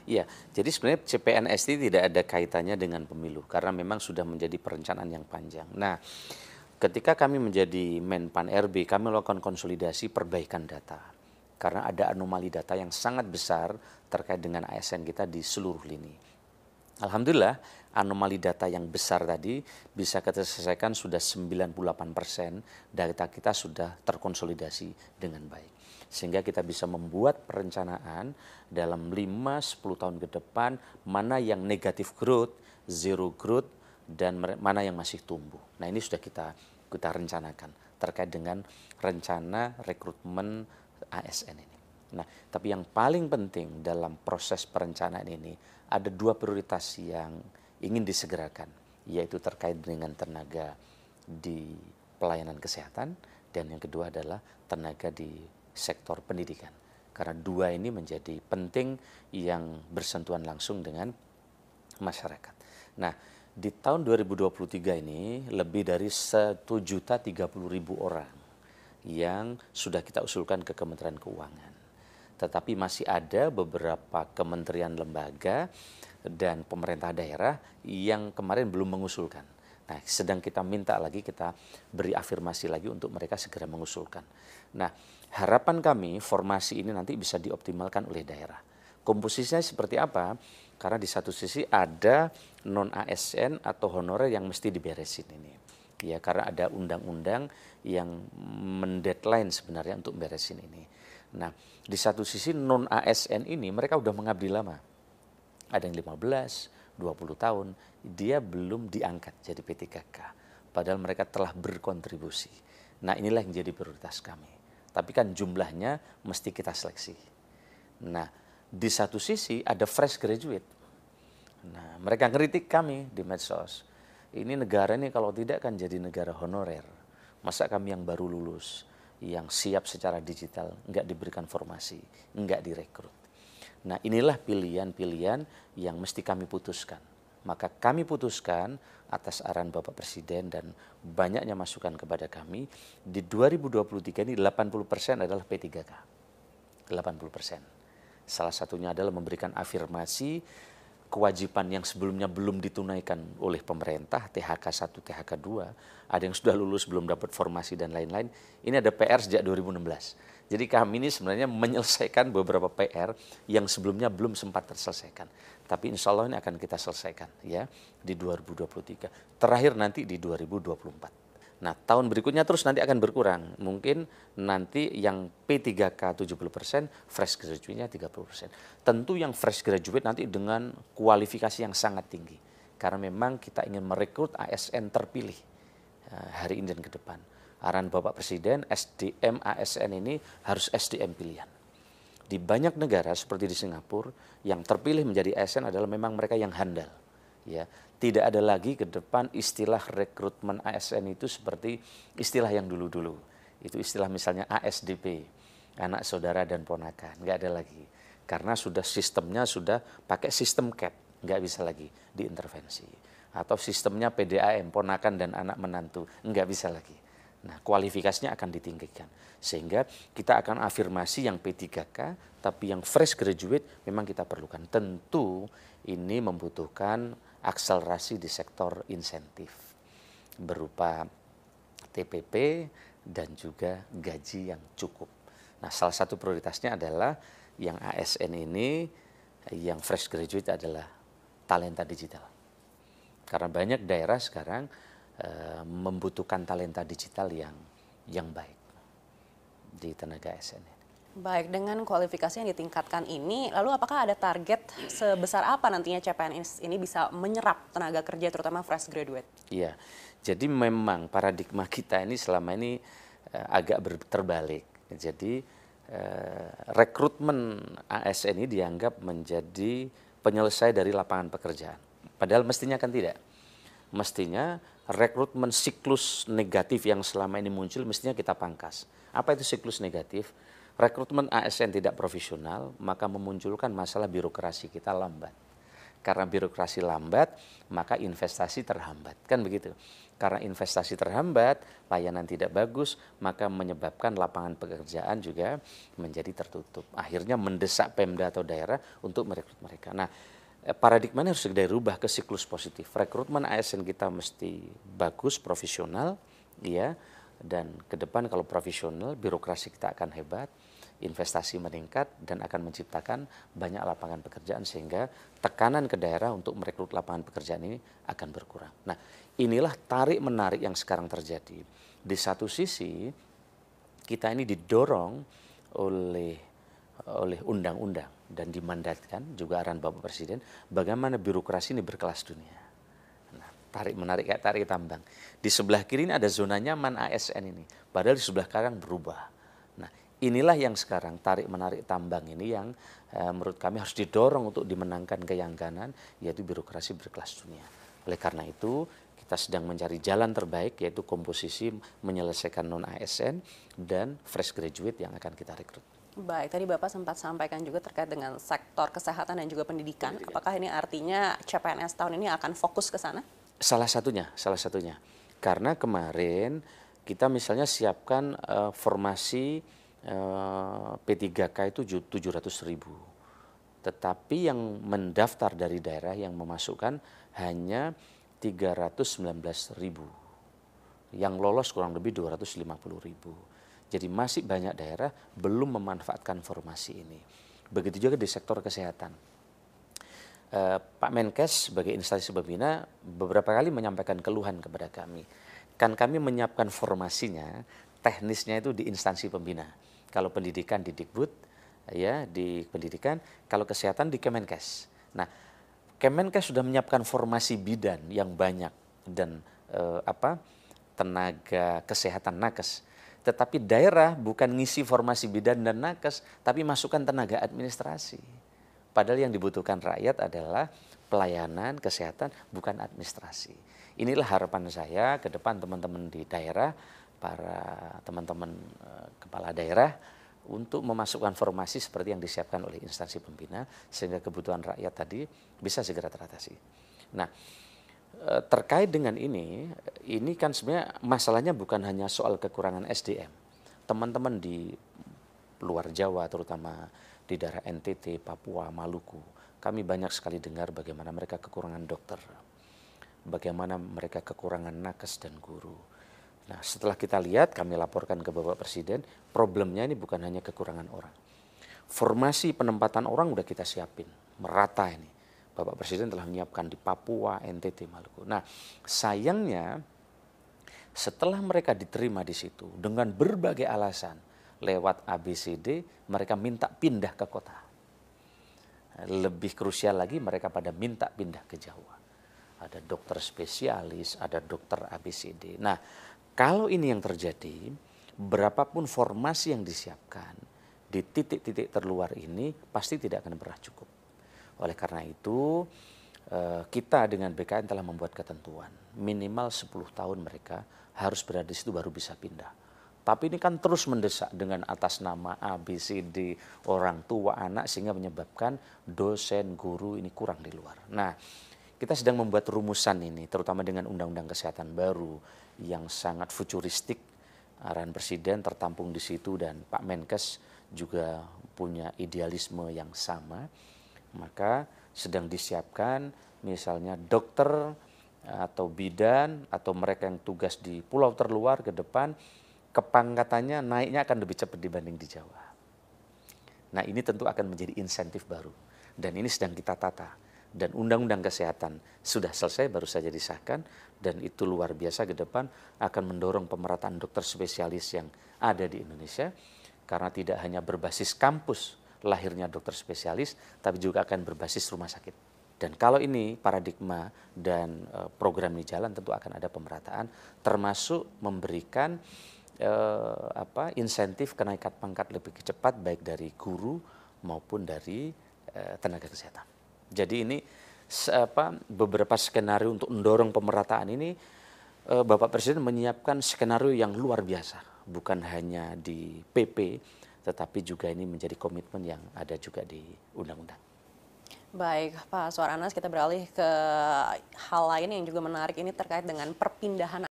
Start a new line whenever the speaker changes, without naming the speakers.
Iya, jadi sebenarnya CPNS ini tidak ada kaitannya dengan pemilu karena memang sudah menjadi perencanaan yang panjang. Nah, ketika kami menjadi Menpan RB, kami melakukan konsolidasi perbaikan data karena ada anomali data yang sangat besar terkait dengan ASN kita di seluruh lini. Alhamdulillah, anomali data yang besar tadi bisa kita selesaikan sudah 98% data kita sudah terkonsolidasi dengan baik. Sehingga kita bisa membuat perencanaan dalam 5-10 tahun ke depan mana yang negatif growth, zero growth, dan mana yang masih tumbuh. Nah ini sudah kita rencanakan terkait dengan rencana rekrutmen ASN ini. Nah, tapi yang paling penting dalam proses perencanaan ini ada dua prioritas yang ingin disegerakan, yaitu terkait dengan tenaga di pelayanan kesehatan dan yang kedua adalah tenaga di sektor pendidikan. Karena dua ini menjadi penting yang bersentuhan langsung dengan masyarakat. Nah, di tahun 2023 ini lebih dari 1.030.000 orang yang sudah kita usulkan ke Kementerian Keuangan. Tetapi masih ada beberapa kementerian lembaga dan pemerintah daerah yang kemarin belum mengusulkan. Nah, sedang kita minta lagi, kita beri afirmasi lagi untuk mereka segera mengusulkan. Nah, harapan kami formasi ini nanti bisa dioptimalkan oleh daerah. Komposisinya seperti apa? Karena di satu sisi ada non-ASN atau honorer yang mesti diberesin ini. Ya, karena ada undang-undang yang mendeadline sebenarnya untuk beresin ini. Nah, di satu sisi non-ASN ini mereka udah mengabdi lama. Ada yang 15, 20 tahun, dia belum diangkat jadi P3K. Padahal mereka telah berkontribusi. Nah, inilah yang jadi prioritas kami. Tapi kan jumlahnya mesti kita seleksi. Nah, di satu sisi ada fresh graduate. Nah, mereka ngeritik kami di medsos. Ini negara ini kalau tidak kan jadi negara honorer. Masa kami yang baru lulus, yang siap secara digital, nggak diberikan formasi, nggak direkrut. Nah inilah pilihan-pilihan yang mesti kami putuskan. Maka kami putuskan atas arahan Bapak Presiden dan banyaknya masukan kepada kami, di 2023 ini 80% adalah P3K. 80%. Salah satunya adalah memberikan afirmasi kewajiban yang sebelumnya belum ditunaikan oleh pemerintah, THK 1, THK 2, ada yang sudah lulus belum dapat formasi dan lain-lain. Ini ada PR sejak 2016. Jadi kami ini sebenarnya menyelesaikan beberapa PR yang sebelumnya belum sempat terselesaikan. Tapi insya Allah ini akan kita selesaikan ya di 2023. Terakhir nanti di 2024. Nah, tahun berikutnya terus nanti akan berkurang. Mungkin nanti yang P3K 70%, fresh graduate-nya 30%. Tentu yang fresh graduate nanti dengan kualifikasi yang sangat tinggi. Karena memang kita ingin merekrut ASN terpilih hari ini dan ke depan. Arahan Bapak Presiden, SDM ASN ini harus SDM pilihan. Di banyak negara seperti di Singapura, yang terpilih menjadi ASN adalah memang mereka yang handal. Ya, tidak ada lagi ke depan istilah rekrutmen ASN itu seperti istilah yang dulu-dulu. Itu istilah misalnya ASDP, anak saudara dan ponakan, nggak ada lagi. Karena sudah sistemnya sudah pakai sistem CAP, nggak bisa lagi diintervensi. Atau sistemnya PDAM, ponakan dan anak menantu, nggak bisa lagi. Nah, kualifikasinya akan ditinggikan. Sehingga kita akan afirmasi yang P3K, tapi yang fresh graduate memang kita perlukan. Tentu ini membutuhkan akselerasi di sektor insentif berupa TPP dan juga gaji yang cukup. Nah, salah satu prioritasnya adalah yang ASN ini, yang fresh graduate adalah talenta digital. Karena banyak daerah sekarang membutuhkan talenta digital yang baik di tenaga ASN.
Baik, dengan kualifikasi yang ditingkatkan ini, lalu apakah ada target sebesar apa nantinya CPNS ini bisa menyerap tenaga kerja terutama fresh graduate?
Iya, jadi memang paradigma kita ini selama ini agak terbalik. Jadi rekrutmen ASN ini dianggap menjadi penyelesai dari lapangan pekerjaan. Padahal mestinya kan tidak. Mestinya rekrutmen siklus negatif yang selama ini muncul mestinya kita pangkas. Apa itu siklus negatif? Rekrutmen ASN tidak profesional, maka memunculkan masalah birokrasi kita lambat. Karena birokrasi lambat, maka investasi terhambat. Kan begitu. Karena investasi terhambat, layanan tidak bagus, maka menyebabkan lapangan pekerjaan juga menjadi tertutup. Akhirnya mendesak Pemda atau daerah untuk merekrut mereka. Nah, paradigmanya harus segera rubah ke siklus positif. Rekrutmen ASN kita mesti bagus, profesional, ya. Dan ke depan kalau profesional, birokrasi kita akan hebat, investasi meningkat dan akan menciptakan banyak lapangan pekerjaan sehingga tekanan ke daerah untuk merekrut lapangan pekerjaan ini akan berkurang. Nah, inilah tarik menarik yang sekarang terjadi. Di satu sisi kita ini didorong oleh undang-undang dan dimandatkan juga arahan Bapak Presiden bagaimana birokrasi ini berkelas dunia. Nah, tarik menarik kayak tarik tambang. Di sebelah kiri ini ada zona nyaman ASN ini, padahal di sebelah kanan berubah. Nah, inilah yang sekarang tarik menarik tambang ini yang menurut kami harus didorong untuk dimenangkan ke yang kanan, yaitu birokrasi berkelas dunia. Oleh karena itu kita sedang mencari jalan terbaik, yaitu komposisi menyelesaikan non ASN dan fresh graduate yang akan kita rekrut.
Baik, tadi Bapak sempat sampaikan juga terkait dengan sektor kesehatan dan juga pendidikan. Apakah ini artinya CPNS tahun ini akan fokus ke sana?
Salah satunya. Karena kemarin kita misalnya siapkan formasi P3K itu 700.000. Tetapi yang mendaftar dari daerah yang memasukkan hanya 319.000. Yang lolos kurang lebih 250.000. Jadi masih banyak daerah belum memanfaatkan formasi ini. Begitu juga di sektor kesehatan. Pak Menkes sebagai instansi pembina beberapa kali menyampaikan keluhan kepada kami. Kan kami menyiapkan formasinya, teknisnya itu di instansi pembina. Kalau pendidikan di Dikbud, ya di pendidikan, kalau kesehatan di Kemenkes. Nah, Kemenkes sudah menyiapkan formasi bidan yang banyak dan tenaga kesehatan nakes. Tetapi daerah bukan ngisi formasi bidan dan nakes, tapi masukkan tenaga administrasi. Padahal yang dibutuhkan rakyat adalah pelayanan kesehatan, bukan administrasi. Inilah harapan saya ke depan teman-teman di daerah, para teman-teman kepala daerah, untuk memasukkan formasi seperti yang disiapkan oleh instansi pembina, sehingga kebutuhan rakyat tadi bisa segera teratasi. Nah, terkait dengan ini kan sebenarnya masalahnya bukan hanya soal kekurangan SDM. Teman-teman di luar Jawa, terutama di daerah NTT, Papua, Maluku, kami banyak sekali dengar bagaimana mereka kekurangan dokter, bagaimana mereka kekurangan nakes dan guru. Nah, setelah kita lihat, kami laporkan ke Bapak Presiden, problemnya ini bukan hanya kekurangan orang. Formasi penempatan orang udah kita siapin, merata ini. Bapak Presiden telah menyiapkan di Papua, NTT, Maluku. Nah, sayangnya setelah mereka diterima di situ dengan berbagai alasan, lewat ABCD, mereka minta pindah ke kota. Lebih krusial lagi, mereka pada minta pindah ke Jawa. Ada dokter spesialis, ada dokter ABCD. Nah, kalau ini yang terjadi, berapapun formasi yang disiapkan, di titik-titik terluar ini pasti tidak akan pernah cukup. Oleh karena itu, kita dengan BKN telah membuat ketentuan. Minimal 10 tahun mereka harus berada di situ baru bisa pindah. Tapi ini kan terus mendesak dengan atas nama ABCD, orang tua, anak, sehingga menyebabkan dosen, guru ini kurang di luar. Nah, kita sedang membuat rumusan ini, terutama dengan Undang-Undang Kesehatan baru yang sangat futuristik. Arahan Presiden tertampung di situ dan Pak Menkes juga punya idealisme yang sama. Maka sedang disiapkan misalnya dokter atau bidan atau mereka yang tugas di pulau terluar ke depan, kepangkatannya naiknya akan lebih cepat dibanding di Jawa. Nah, ini tentu akan menjadi insentif baru dan ini sedang kita tata. Dan Undang-Undang Kesehatan sudah selesai, baru saja disahkan, dan itu luar biasa ke depan akan mendorong pemerataan dokter spesialis yang ada di Indonesia, karena tidak hanya berbasis kampus lahirnya dokter spesialis, tapi juga akan berbasis rumah sakit. Dan kalau ini paradigma dan program ini jalan, tentu akan ada pemerataan, termasuk memberikan insentif kenaikan pangkat lebih cepat, baik dari guru maupun dari tenaga kesehatan. Jadi ini beberapa skenario untuk mendorong pemerataan ini, Bapak Presiden menyiapkan skenario yang luar biasa, bukan hanya di PP, tetapi juga ini menjadi komitmen yang ada juga di undang-undang.
Baik, Pak Suaranas, kita beralih ke hal lain yang juga menarik ini terkait dengan perpindahan